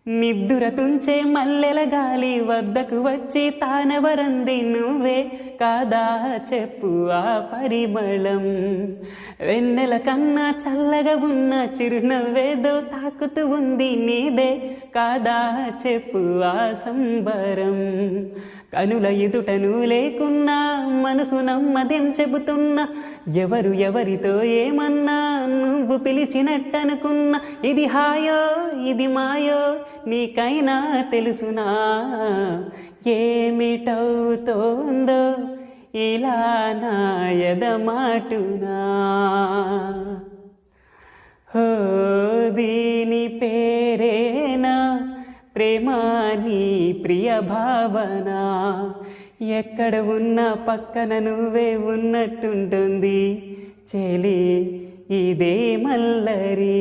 నిద్దుర తుంచే మల్లెల గాలి వద్దకు వచ్చి తానవరంది నువ్వే కాదా చెప్పు ఆ పరిమళం. వెన్నెల కన్నా చల్లగా ఉన్న చిరునవ్వేదో తాకుతూ ఉంది నీదే కాదా చెప్పు ఆ సంబరం. కనుల ఎదుటను లేకున్నా మనసు నమ్మదేం చెబుతున్నా, ఎవరు ఎవరితో ఏమన్నా నువ్వు పిలిచినట్టనుకున్నా. ఇది హాయో ఇది మాయో నీకైనా తెలుసునా, ఏమిటవుతోందో ఇలా నా ఎదమాటునా. హో దీని పేరేనా ప్రేమ నీ ప్రియ భావన, ఎక్కడ ఉన్నా పక్కన నువ్వే ఉన్నట్టుంటుంది చెలి ఇదే మల్లరి.